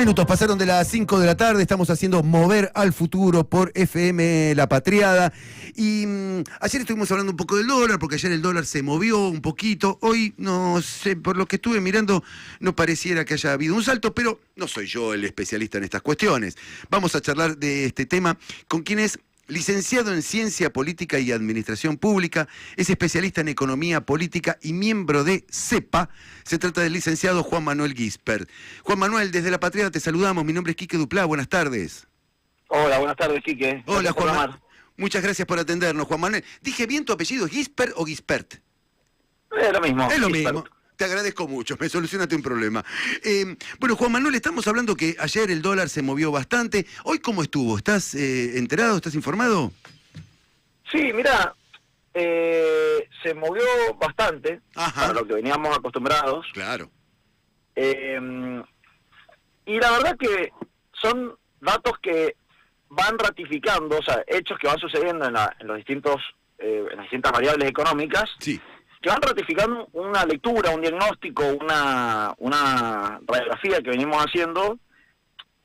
minutos pasaron de las 5 de la tarde, estamos haciendo Mover al Futuro por FM La Patriada. Y ayer estuvimos hablando un poco del dólar, porque ayer el dólar se movió un poquito. Hoy, no sé, por lo que estuve mirando, no pareciera que haya habido un salto, pero no soy yo el especialista en estas cuestiones. Vamos a charlar de este tema con quien es licenciado en Ciencia Política y Administración Pública, es especialista en Economía Política y miembro de CEPA. Se trata del licenciado Juan Manuel Gispert. Juan Manuel, desde La Patriada te saludamos. Mi nombre es Quique Duplá. Buenas tardes. Hola, buenas tardes, Quique. Hola, Juan Manuel. Muchas gracias por atendernos, Juan Manuel. ¿Dije bien tu apellido, Gispert o Gispert? Es lo mismo. Es lo Gispert. mismo. Te agradezco mucho, me solucionaste un problema. Bueno, Juan Manuel, estamos hablando que ayer el dólar se movió bastante. ¿Hoy cómo estuvo? ¿Estás enterado? ¿Estás informado? Sí, mira, se movió bastante. Ajá. Para lo que veníamos acostumbrados. Claro. Y la verdad que son datos que van ratificando, o sea, hechos que van sucediendo en las distintas variables económicas. Sí. Que van ratificando una lectura, un diagnóstico, una radiografía que venimos haciendo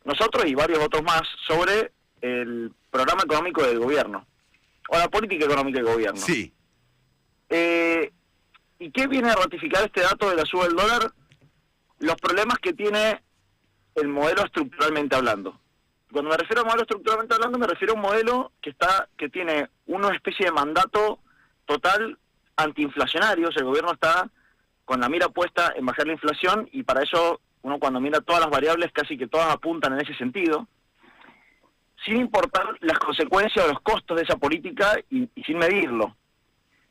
nosotros y varios otros más sobre el programa económico del gobierno, o la política económica del gobierno. Sí. ¿Y qué viene a ratificar este dato de la suba del dólar? Los problemas que tiene el modelo estructuralmente hablando. Cuando me refiero a modelo estructuralmente hablando, me refiero a un modelo que tiene una especie de mandato total antiinflacionarios. El gobierno está con la mira puesta en bajar la inflación y para eso uno cuando mira todas las variables casi que todas apuntan en ese sentido, sin importar las consecuencias o los costos de esa política y sin medirlo.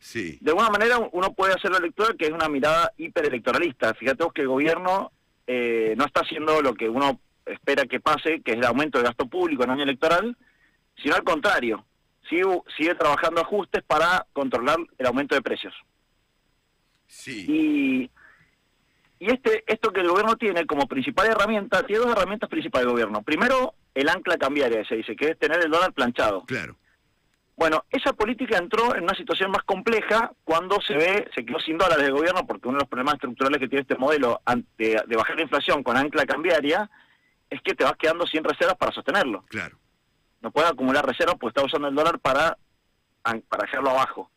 Sí. De alguna manera uno puede hacer la lectura que es una mirada hiperelectoralista. Fíjate vos que el gobierno no está haciendo lo que uno espera que pase, que es el aumento del gasto público en año electoral, sino al contrario. Sigue trabajando ajustes para controlar el aumento de precios. Sí. Y esto que el gobierno tiene como principal herramienta, tiene dos herramientas principales del gobierno. Primero, el ancla cambiaria, se dice, que es tener el dólar planchado. Claro. Bueno, esa política entró en una situación más compleja cuando se quedó sin dólares el gobierno, porque uno de los problemas estructurales que tiene este modelo de bajar la inflación con ancla cambiaria es que te vas quedando sin reservas para sostenerlo. Claro. No puede acumular reservas porque está usando el dólar para dejarlo abajo.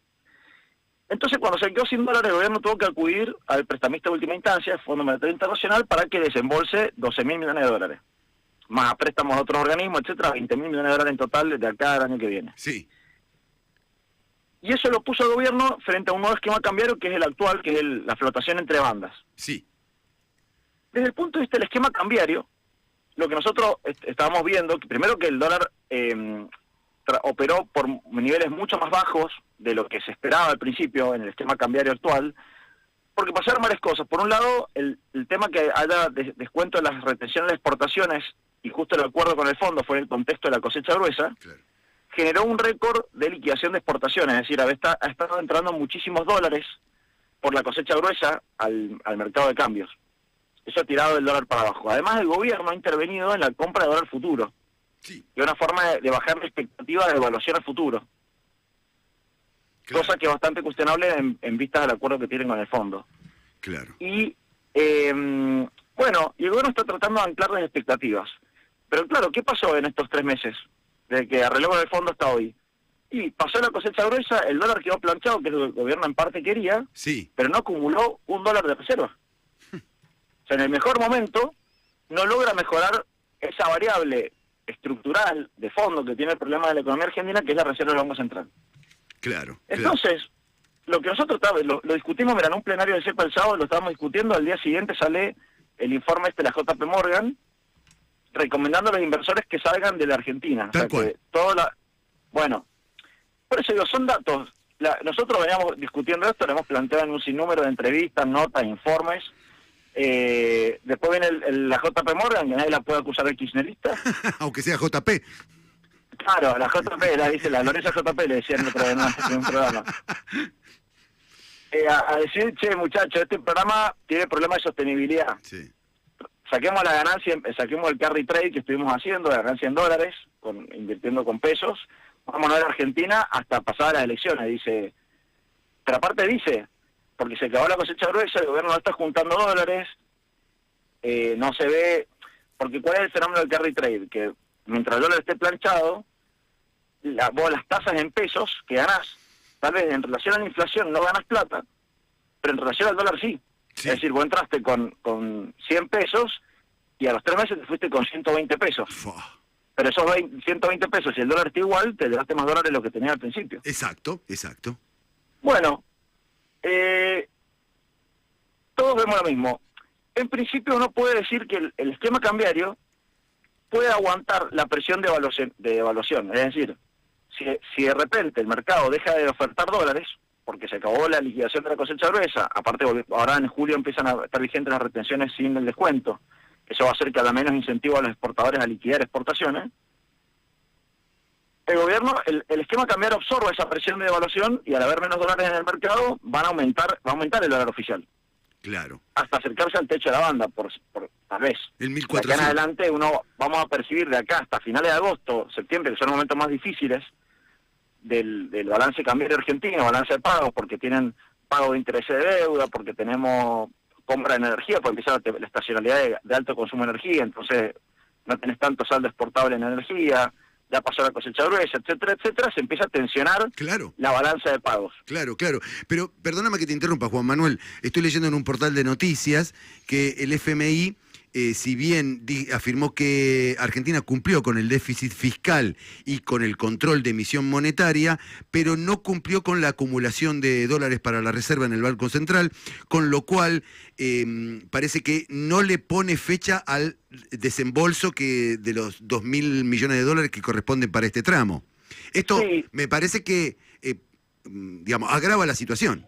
Entonces, cuando se quedó sin dólares, el gobierno tuvo que acudir al prestamista de última instancia, el Fondo Monetario Internacional, para que desembolse 12.000 millones de dólares. Más a préstamos a otros organismos, etcétera, 20.000 millones de dólares en total de acá al año que viene. Sí. Y eso lo puso el gobierno frente a un nuevo esquema cambiario que es el actual, que es la flotación entre bandas. Sí. Desde el punto de vista del esquema cambiario, lo que nosotros estábamos viendo, primero que el dólar operó por niveles mucho más bajos de lo que se esperaba al principio en el esquema cambiario actual, porque pasaron varias cosas. Por un lado, el tema que haya descuento de las retenciones de exportaciones, y justo el acuerdo con el fondo fue en el contexto de la cosecha gruesa, Claro. generó un récord de liquidación de exportaciones, es decir, ha estado entrando muchísimos dólares por la cosecha gruesa al mercado de cambios. Eso ha tirado el dólar para abajo. Además, el gobierno ha intervenido en la compra de dólar futuro. Sí. De una forma de bajar la expectativa de evaluación al futuro. Claro. Cosa que es bastante cuestionable en vista del acuerdo que tienen con el fondo. Claro. Y, bueno, y el gobierno está tratando de anclar las expectativas. Pero claro, ¿qué pasó en estos 3 meses? Desde que arregló con el fondo hasta hoy. Y pasó la cosecha gruesa, el dólar quedó planchado, que el gobierno en parte quería, Sí. pero no acumuló $1 de reserva. O sea, en el mejor momento no logra mejorar esa variable estructural de fondo que tiene el problema de la economía argentina, que es la reserva del Banco Central. Claro. Entonces, lo que nosotros lo discutimos, mira, en un plenario de CEPA el sábado lo estábamos discutiendo, al día siguiente sale el informe de la JP Morgan recomendando a los inversores que salgan de la Argentina. Tal cual. Bueno, por eso digo, son datos. Nosotros veníamos discutiendo esto, lo hemos planteado en un sinnúmero de entrevistas, notas, informes. Después viene la JP Morgan, que nadie la puede acusar de kirchnerista. Aunque sea JP. Claro, la JP, la Lorenza JP le decían en un programa. A decir, che, muchachos, este programa tiene problemas de sostenibilidad. Sí. Saquemos la ganancia, saquemos el carry trade que estuvimos haciendo, la ganancia en dólares, invirtiendo con pesos. Vámonos a la Argentina hasta pasadas las elecciones, dice. Pero aparte dice, porque se acabó la cosecha gruesa, el gobierno no está juntando dólares, no se ve. Porque ¿cuál es el fenómeno del carry trade? Que mientras el dólar esté planchado, vos las tasas en pesos que ganás, tal vez en relación a la inflación no ganas plata, pero en relación al dólar sí. Sí. Es decir, vos entraste con 100 pesos y a los 3 meses te fuiste con 120 pesos. Fua. Pero esos 120 pesos, si el dólar está igual, te llevaste más dólares de lo que tenías al principio. Exacto. Bueno, todos vemos lo mismo. En principio uno puede decir que el esquema cambiario puede aguantar la presión de evaluación. Es decir, si de repente el mercado deja de ofertar dólares, porque se acabó la liquidación de la cosecha gruesa, aparte ahora en julio empiezan a estar vigentes las retenciones sin el descuento, eso va a hacer que haya menos incentivo a los exportadores a liquidar exportaciones, el gobierno, el esquema cambiario absorbe esa presión de devaluación y al haber menos dólares en el mercado va a aumentar el dólar oficial. Claro. Hasta acercarse al techo de la banda, por tal vez. El De 1400. acá en adelante vamos a percibir de acá hasta finales de agosto, septiembre, que son los momentos más difíciles del balance cambiario argentino, balance de pagos, porque tienen pago de interés de deuda, porque tenemos compra de energía, porque empieza la estacionalidad de alto consumo de energía, entonces no tenés tanto saldo exportable en energía, ya pasó la cosecha gruesa, etcétera, etcétera, se empieza a tensionar Claro. la balanza de pagos. Claro. Pero perdóname que te interrumpa, Juan Manuel. Estoy leyendo en un portal de noticias que el FMI, si bien afirmó que Argentina cumplió con el déficit fiscal y con el control de emisión monetaria, pero no cumplió con la acumulación de dólares para la reserva en el Banco Central, con lo cual parece que no le pone fecha al desembolso de los 2.000 millones de dólares que corresponden para este tramo. Esto Sí. me parece que, agrava la situación.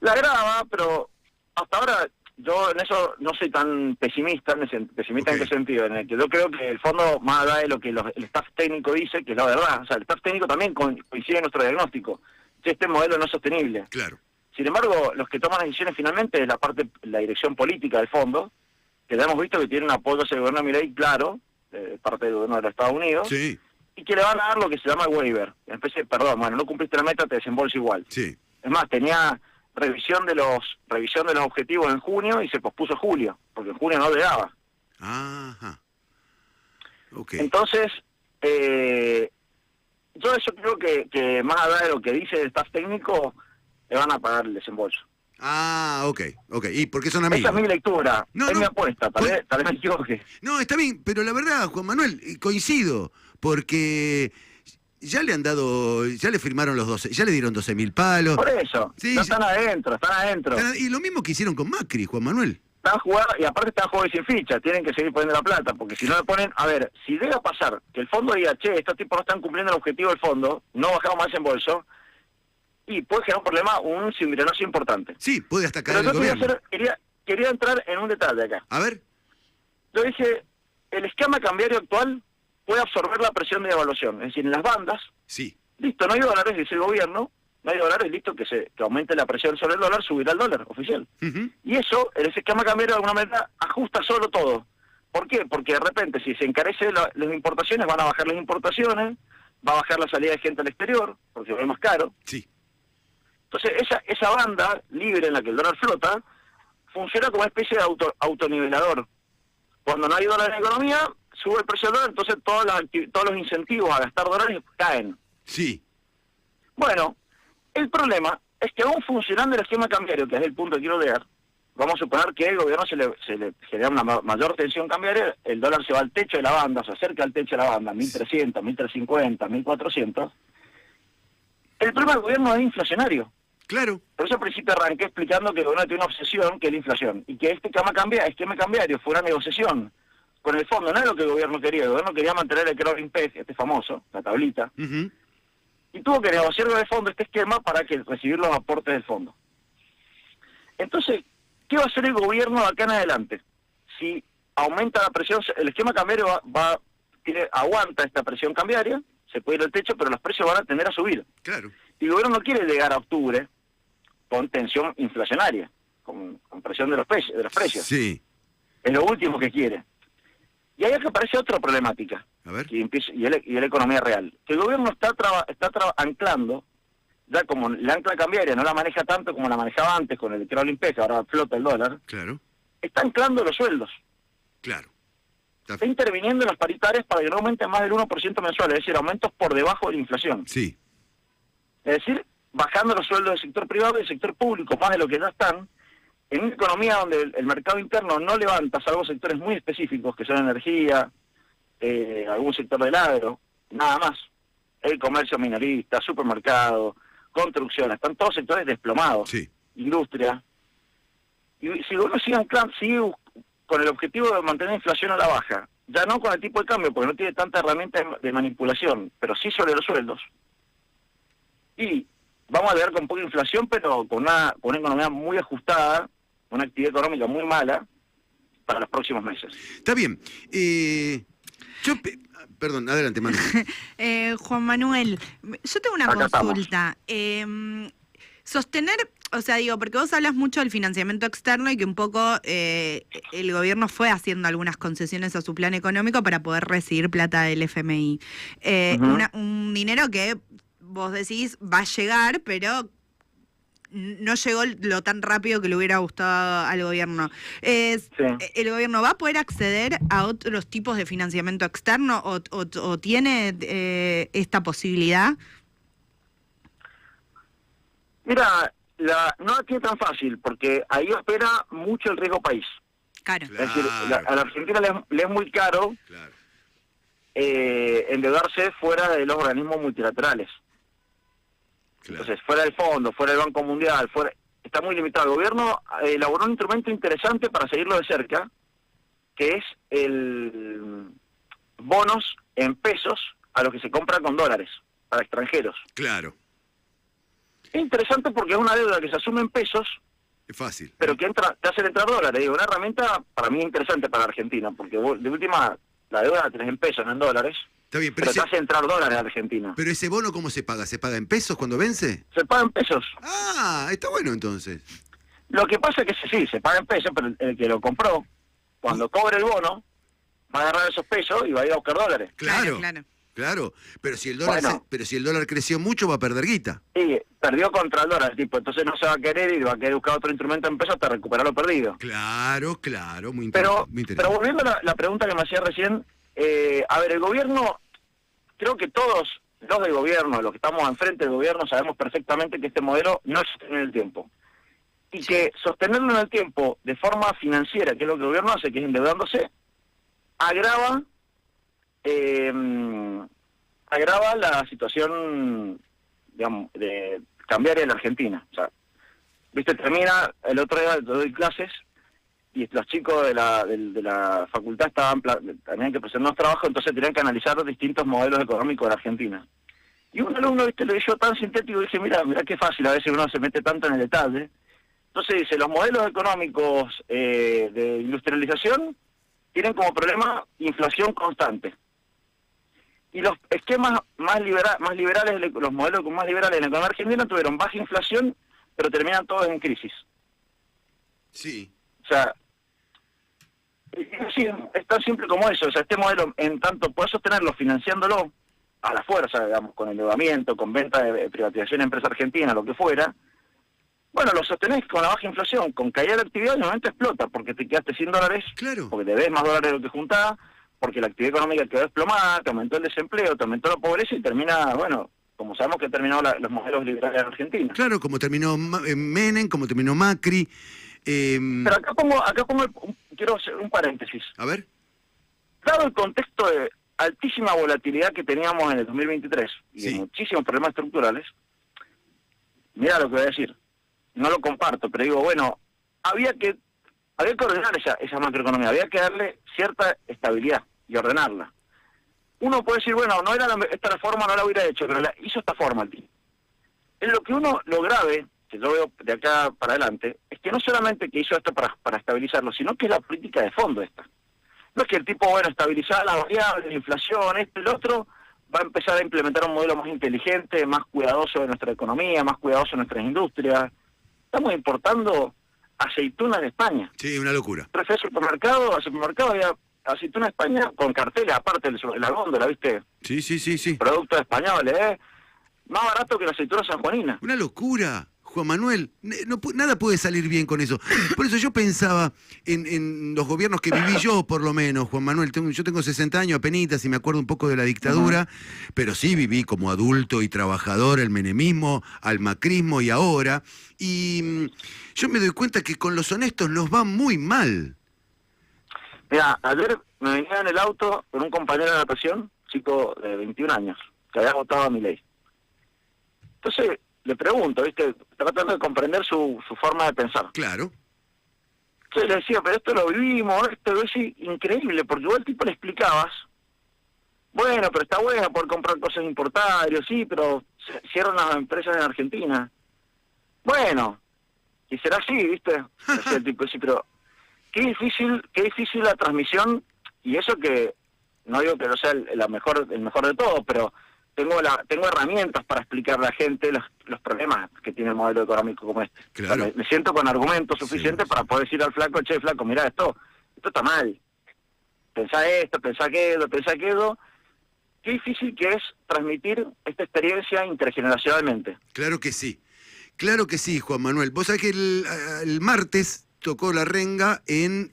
La agrava, pero hasta ahora yo en eso no soy tan pesimista. ¿Pesimista Ok. en qué sentido? En el que yo creo que el fondo, más allá de lo que el staff técnico dice, que es la verdad, o sea, el staff técnico también coincide en nuestro diagnóstico, que este modelo no es sostenible. Claro. Sin embargo, los que toman las decisiones finalmente es la dirección política del fondo, que ya hemos visto que tiene un apoyo hacia el gobierno de Milei claro, de parte del gobierno de los Estados Unidos, Sí, y que le van a dar lo que se llama el waiver. No cumpliste la meta, te desembolsa igual. sí. Es más, tenía revisión de los objetivos en junio y se pospuso a julio, porque en junio no llegaba. Ajá. Ok. Entonces, yo eso creo que más allá de lo que dice el staff técnico, le van a pagar el desembolso. Ok. ¿Y por qué son amigos? Esa es mi lectura, No, es no. mi apuesta, tal vez me equivoque. No, está bien, pero la verdad, Juan Manuel, coincido, porque ya le firmaron los 12, ya le dieron 12.000 palos. Por eso, Sí, ya sí. están adentro. Y lo mismo que hicieron con Macri, Juan Manuel. Están jugando, y aparte están jugando sin ficha, tienen que seguir poniendo la plata, porque si no le ponen, a ver, si llega a pasar que el fondo diga, che, estos tipos no están cumpliendo el objetivo del fondo, no bajamos más en bolso, y puede generar un problema, un cimbronazo importante. Sí, puede hasta caer Pero el yo gobierno. quería entrar en un detalle acá. A ver. Yo dije, el esquema cambiario actual puede absorber la presión de devaluación, es decir, en las bandas, Sí. listo, no hay dólares, dice el gobierno, no hay dólares, listo, que aumente la presión sobre el dólar, subirá el dólar oficial. Ujú. Y eso, el esquema cambiario de alguna manera ajusta solo todo. ¿Por qué? Porque de repente si se encarece las importaciones, van a bajar las importaciones, va a bajar la salida de gente al exterior, porque va a ser más caro. Sí. Entonces esa banda libre en la que el dólar flota, funciona como una especie de autonivelador. Cuando no hay dólar en la economía, sube el precio del dólar, entonces todos los incentivos a gastar dólares caen. Sí. Bueno, el problema es que aún funcionando el esquema cambiario, que es el punto que quiero llegar, vamos a suponer que el gobierno se le genera una mayor tensión cambiaria, el dólar se va al techo de la banda, se acerca al techo de la banda, 1.300, 1.350, 1.400. El problema del gobierno es inflacionario. Claro. Por eso al principio arranqué explicando que el gobierno tiene una obsesión, que es la inflación, y que este esquema cambiario fue una negociación con el fondo, no es lo que el gobierno quería mantener el crawling peg, este famoso, la tablita, Ujú. y tuvo que negociar con el fondo este esquema para recibir los aportes del fondo. Entonces, ¿qué va a hacer el gobierno de acá en adelante? Si aumenta la presión, el esquema cambiario aguanta esta presión cambiaria, se puede ir al techo, pero los precios van a tender a subir. Claro. Y el gobierno no quiere llegar a octubre con tensión inflacionaria, con presión de los precios. Sí. Es lo último que quiere. Y ahí es que aparece otra problemática, A ver. y es la economía real. Que el gobierno está anclando, ya como la ancla cambiaria no la maneja tanto como la manejaba antes con el crawling peg, ahora flota el dólar, Claro. está anclando los sueldos. Claro. está interviniendo en las paritarias para que no aumenten más del 1% mensual, es decir, aumentos por debajo de la inflación. Sí. Es decir, bajando los sueldos del sector privado y del sector público, más de lo que ya están, en una economía donde el mercado interno no levanta, salvo sectores muy específicos, que son energía, algún sector del agro, nada más. El comercio minorista, supermercado, construcción, están todos sectores desplomados, Sí. industria. Y si uno sigue con el objetivo de mantener la inflación a la baja, ya no con el tipo de cambio, porque no tiene tanta herramienta de manipulación, pero sí sobre los sueldos, y vamos a ver con poca inflación, pero con una economía muy ajustada, una actividad económica muy mala para los próximos meses. Está bien. Perdón, adelante, Manu. Juan Manuel, yo tengo una Acá consulta. Sostener, o sea, digo, porque vos hablas mucho del financiamiento externo y que un poco el gobierno fue haciendo algunas concesiones a su plan económico para poder recibir plata del FMI. Un dinero que vos decís va a llegar, pero no llegó lo tan rápido que le hubiera gustado al gobierno. ¿El gobierno va a poder acceder a otros tipos de financiamiento externo o tiene esta posibilidad? Mira, no es tan fácil, porque ahí opera mucho el riesgo país. Claro. Es decir, a la Argentina le es muy caro endeudarse fuera de los organismos multilaterales. Entonces, fuera del fondo, fuera del Banco Mundial, está muy limitado. El gobierno elaboró un instrumento interesante para seguirlo de cerca, que es el bonos en pesos a los que se compran con dólares, para extranjeros. Claro. Es interesante porque es una deuda que se asume en pesos, Es fácil. pero que te hacen entrar dólares. Digo, una herramienta para mí interesante para Argentina, porque vos, de última, la deuda la tenés en pesos, no en dólares. Está bien, Pero te hace entrar dólares a Argentina. Pero ese bono, ¿cómo se paga? ¿Se paga en pesos cuando vence? Se paga en pesos. Ah, está bueno entonces. Lo que pasa es que sí, se paga en pesos, pero el que lo compró, cuando cobre el bono, va a agarrar esos pesos y va a ir a buscar dólares. Claro. Pero si el dólar creció mucho, va a perder guita. Sí, perdió contra el dólar, tipo, entonces no se va a querer ir, va a querer buscar otro instrumento en pesos hasta recuperar lo perdido. Claro, muy Pero interesante. volviendo a la pregunta que me hacía recién, a ver, el gobierno, creo que todos los del gobierno, los que estamos enfrente del gobierno, sabemos perfectamente que este modelo no es sostener en el tiempo. Y que sostenerlo en el tiempo de forma financiera, que es lo que el gobierno hace, que es endeudándose, agrava la situación, digamos, de cambiaria en la Argentina. O sea, viste, termina, el otro día doy clases, y los chicos de la facultad tenían que presentar unos trabajos, entonces tenían que analizar los distintos modelos económicos de la Argentina. Y un alumno, viste, lo hizo tan sintético, y dije, mira qué fácil, a veces uno se mete tanto en el detalle. Entonces dice, los modelos económicos de industrialización tienen como problema inflación constante. Y los esquemas más liberales, los modelos más liberales en la economía argentina tuvieron baja inflación, pero terminan todos en crisis. Sí. O sea, sí, es tan simple como eso. O sea, este modelo, en tanto puedes sostenerlo financiándolo a la fuerza, digamos, con endeudamiento, con venta de privatización de empresa argentina, lo que fuera, bueno, lo sostenés con la baja inflación, con caída de actividad, y normalmente explota, porque te quedaste sin dólares, Claro. porque debes más dólares de lo que juntás, porque la actividad económica quedó desplomada, te aumentó el desempleo, te aumentó la pobreza y termina, bueno, como sabemos que terminaron los modelos liberales en Argentina. Claro, como terminó Menem, como terminó Macri. Pero acá pongo quiero hacer un paréntesis. A ver. Dado el contexto de altísima volatilidad que teníamos en el 2023 y de Sí. muchísimos problemas estructurales, mira lo que voy a decir, no lo comparto, pero digo, bueno, había que ordenar esa macroeconomía, había que darle cierta estabilidad y ordenarla. Uno puede decir, bueno, no era esta reforma, no la hubiera hecho, pero la hizo esta forma el tipo. En lo grave, que yo veo de acá para adelante, es que no solamente que hizo esto para estabilizarlo, sino que es la política de fondo esta. No es que el tipo, bueno, estabilizar las variables, la inflación, esto y lo otro, va a empezar a implementar un modelo más inteligente, más cuidadoso de nuestra economía, más cuidadoso de nuestras industrias. Estamos importando aceitunas de España. Sí, una locura. Al supermercado había aceituna de España con carteles, aparte de la góndola, ¿viste? Sí. Productos españoles, más barato que la aceituna sanjuanina. Una locura. Juan Manuel, nada puede salir bien con eso. Por eso yo pensaba en los gobiernos que viví yo, por lo menos, Juan Manuel. Yo tengo 60 años apenitas y me acuerdo un poco de la dictadura, pero sí viví como adulto y trabajador el menemismo, al macrismo y ahora. Y yo me doy cuenta que con los honestos nos va muy mal. Mira, ayer me venía en el auto con un compañero de natación, chico de 21 años, que había votado a Milei. Entonces le pregunto, ¿viste? Tratando de comprender su forma de pensar. Claro. Entonces le decía, pero esto lo vivimos, esto es increíble, porque vos al tipo le explicabas, bueno, pero está bueno poder comprar cosas importadas, sí, pero cierran las empresas en Argentina. Bueno, y será así, ¿viste? Decía el tipo, sí, pero qué difícil la transmisión, y eso que no digo que no sea el mejor de todos, pero tengo herramientas para explicar a la gente los problemas que tiene el modelo económico como este. Claro. O sea, me siento con argumentos suficientes para poder decir al flaco, che, flaco, mirá, esto está mal. Pensá esto, pensá aquello. Qué difícil que es transmitir esta experiencia intergeneracionalmente. Claro que sí, Juan Manuel. Vos sabés que el martes tocó La Renga en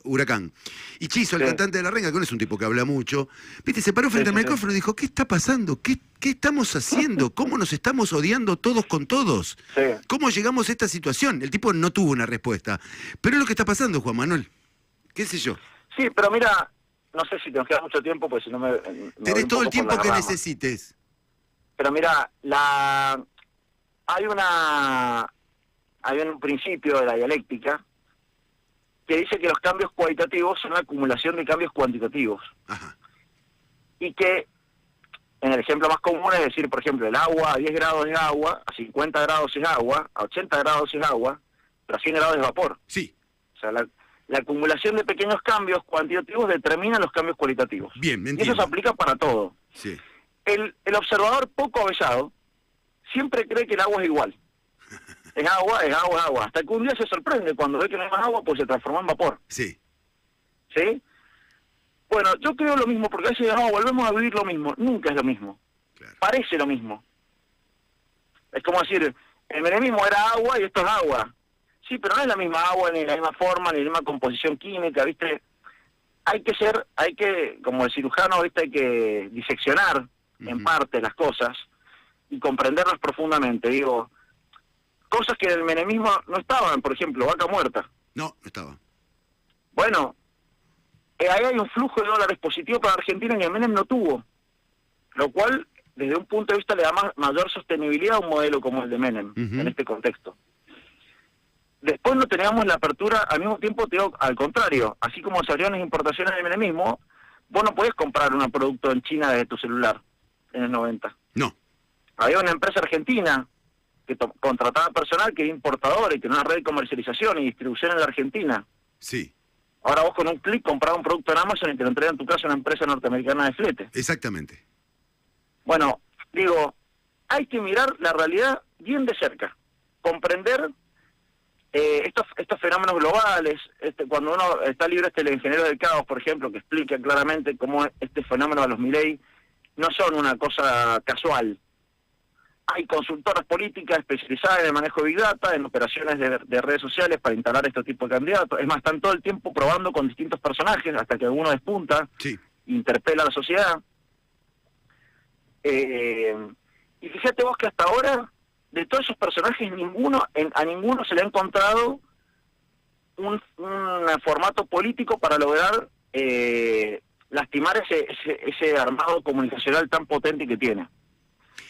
Huracán. Y Chizo, el cantante de La Renga, que no es un tipo que habla mucho, viste, se paró frente al micrófono y dijo, ¿qué está pasando? ¿Qué estamos haciendo? ¿Cómo nos estamos odiando todos con todos? Sí. ¿Cómo llegamos a esta situación? El tipo no tuvo una respuesta. Pero es lo que está pasando, Juan Manuel. ¿Qué sé yo? Sí, pero mira, no sé si te nos queda mucho tiempo, pues si no me tenés todo el tiempo que necesites. Pero mira, hay un principio de la dialéctica que dice que los cambios cualitativos son la acumulación de cambios cuantitativos. Ajá. Y que, en el ejemplo más común es decir, por ejemplo, el agua a 10 grados es agua, a 50 grados es agua, a 80 grados es agua, pero a 100 grados es vapor. Sí. O sea, la acumulación de pequeños cambios cuantitativos determina los cambios cualitativos. Bien, me y entiendo. eso se aplica para todo. Sí. El observador poco avesado siempre cree que el agua es igual. Es agua. Hasta que un día se sorprende cuando ve que no hay más agua, pues se transforma en vapor. Sí. ¿Sí? Bueno, yo creo lo mismo, porque a veces no, volvemos a vivir lo mismo. Nunca es lo mismo. Claro. Parece lo mismo. Es como decir, el menemismo era agua y esto es agua. Sí, pero no es la misma agua, ni la misma forma, ni la misma composición química, ¿viste? Hay que, como el cirujano, ¿viste? Hay que diseccionar en parte las cosas y comprenderlas profundamente. Digo, cosas que en el menemismo no estaban, por ejemplo, vaca muerta. No estaba. Bueno, ahí hay un flujo de dólares positivo para Argentina que el Menem no tuvo, lo cual, desde un punto de vista, le da mayor sostenibilidad a un modelo como el de Menem, en este contexto. Después no teníamos la apertura, al mismo tiempo, al contrario, así como se abrieron las importaciones del menemismo, vos no podés comprar un producto en China desde tu celular, en el 90. No. Había una empresa argentina que contrataba personal que era importador y tenía una red de comercialización y distribución en la Argentina. Sí. Ahora vos con un clic comprás un producto en Amazon y te lo entregan en tu casa una empresa norteamericana de flete. Exactamente. Bueno, digo, hay que mirar la realidad bien de cerca, comprender estos fenómenos globales. Cuando uno está libre, el ingeniero del caos, por ejemplo, que explica claramente cómo este fenómeno de los Milei no son una cosa casual. Hay consultoras políticas especializadas en el manejo de Big Data, en operaciones de redes sociales para instalar este tipo de candidatos. Es más, están todo el tiempo probando con distintos personajes hasta que uno despunta, sí, interpela a la sociedad. Y fíjate vos que hasta ahora, de todos esos personajes, a ninguno se le ha encontrado un formato político para lograr lastimar ese armado comunicacional tan potente que tiene.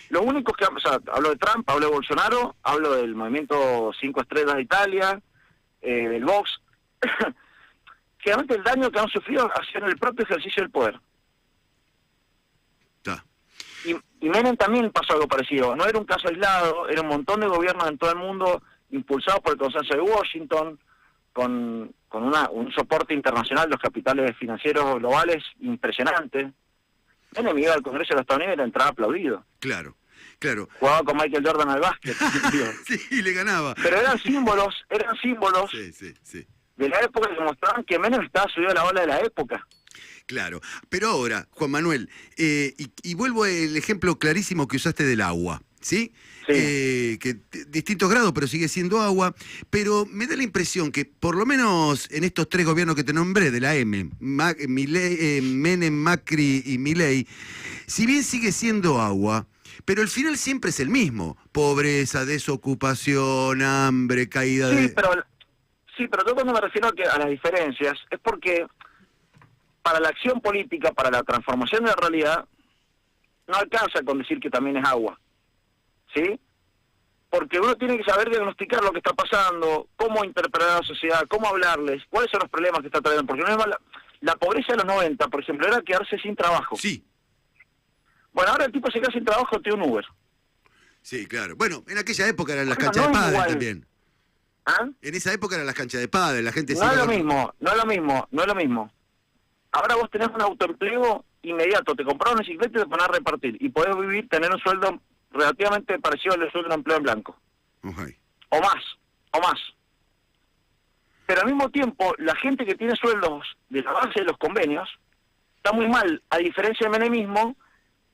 Lo único que, o sea, hablo de Trump, hablo de Bolsonaro, hablo del movimiento 5 Estrellas de Italia, del Vox. Generalmente el daño que han sufrido ha sido en el propio ejercicio del poder. Y Menem también pasó algo parecido. No era un caso aislado, era un montón de gobiernos en todo el mundo impulsados por el consenso de Washington, con un soporte internacional de los capitales financieros globales impresionante. Menem iba al Congreso de los Estados Unidos y le entraba aplaudido. Claro. Jugaba con Michael Jordan al básquet. Sí, le ganaba. Pero eran símbolos sí. de la época que demostraban que Menem estaba subido a la ola de la época. Claro, pero ahora, Juan Manuel, y vuelvo al ejemplo clarísimo que usaste del agua, ¿sí? distintos grados, pero sigue siendo agua. Pero me da la impresión que, por lo menos en estos 3 gobiernos que te nombré, de la M, Menem, Macri y Milei, si bien sigue siendo agua, pero el final siempre es el mismo. Pobreza, desocupación, hambre, caída de... Sí, pero yo cuando me refiero a las diferencias, es porque para la acción política, para la transformación de la realidad, no alcanza con decir que también es agua. ¿Sí? Porque uno tiene que saber diagnosticar lo que está pasando, cómo interpretar a la sociedad, cómo hablarles, cuáles son los problemas que está trayendo. Porque no es la pobreza de los 90, por ejemplo, era quedarse sin trabajo. Sí. Bueno, ahora el tipo se queda sin trabajo, tiene un Uber. Sí, claro. Bueno, en aquella época eran las canchas de pádel también. ¿Ah? En esa época eran las canchas de pádel, la gente... No es lo mismo, no es lo mismo. Ahora vos tenés un autoempleo inmediato, te compras una bicicleta y te pones a repartir. Y podés vivir, tener un sueldo relativamente parecido al sueldo de un empleo en blanco. Okay. O más. Pero al mismo tiempo, la gente que tiene sueldos de la base de los convenios está muy mal, a diferencia del menemismo,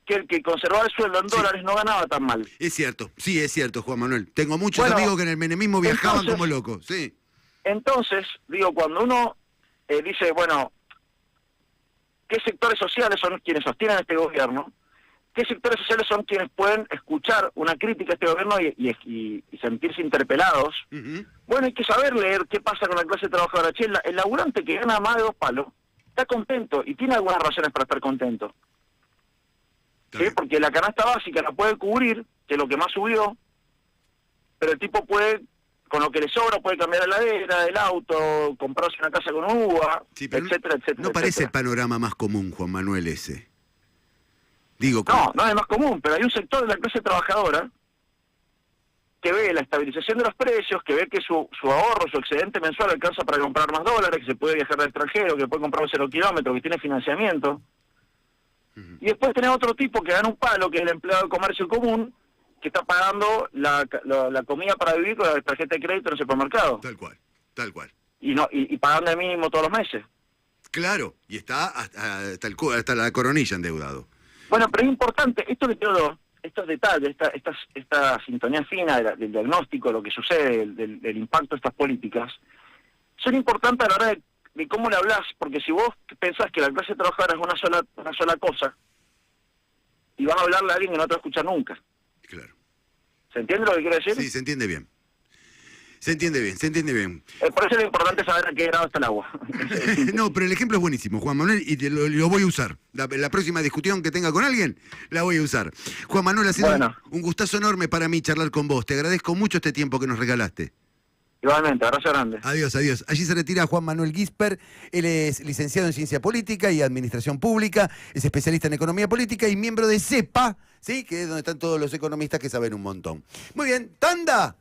que el que conservaba el sueldo en dólares no ganaba tan mal. Es cierto, sí, es cierto, Juan Manuel. Tengo muchos amigos que en el menemismo viajaban como locos, sí. Entonces, digo, cuando uno dice, bueno, ¿qué sectores sociales son quienes sostienen este gobierno? ¿Qué sectores sociales son quienes pueden escuchar una crítica a este gobierno y sentirse interpelados? Bueno, hay que saber leer qué pasa con la clase trabajadora. Che, el laburante que gana más de 2 palos está contento y tiene algunas razones para estar contento. ¿Sí? Porque la canasta básica la puede cubrir, que es lo que más subió, pero el tipo puede, con lo que le sobra, puede cambiar la heladera, el auto, comprarse una casa con uva, sí, etcétera. No parece el panorama más común, Juan Manuel, ese. Digo, no es más común, pero hay un sector de la clase trabajadora que ve la estabilización de los precios, que ve que su ahorro, su excedente mensual alcanza para comprar más dólares, que se puede viajar al extranjero, que puede comprar un 0 kilómetros, que tiene financiamiento. Y después tenés otro tipo que gana un palo, que es el empleado de comercio común, que está pagando la comida para vivir con la tarjeta de crédito en el supermercado. Tal cual. Y pagando el mínimo todos los meses. Claro, y está hasta la coronilla endeudado. Bueno, pero es importante, esto que quiero, estos detalles, esta sintonía fina del diagnóstico, lo que sucede, del impacto de estas políticas, son importantes a la hora de cómo le hablás, porque si vos pensás que la clase trabajadora es una sola cosa, y vas a hablarle a alguien que no te va a escuchar nunca. Claro. ¿Se entiende lo que quiero decir? Sí, se entiende bien. Se entiende bien. Por eso es importante saber a qué grado está el agua. No, pero el ejemplo es buenísimo, Juan Manuel, y lo voy a usar. La próxima discusión que tenga con alguien, la voy a usar. Juan Manuel, ha sido un gustazo enorme para mí charlar con vos. Te agradezco mucho este tiempo que nos regalaste. Igualmente, abrazo grande. Adiós. Allí se retira Juan Manuel Gisper. Él es licenciado en Ciencia Política y Administración Pública, es especialista en Economía Política y miembro de CEPA, ¿sí? Que es donde están todos los economistas que saben un montón. Muy bien, tanda.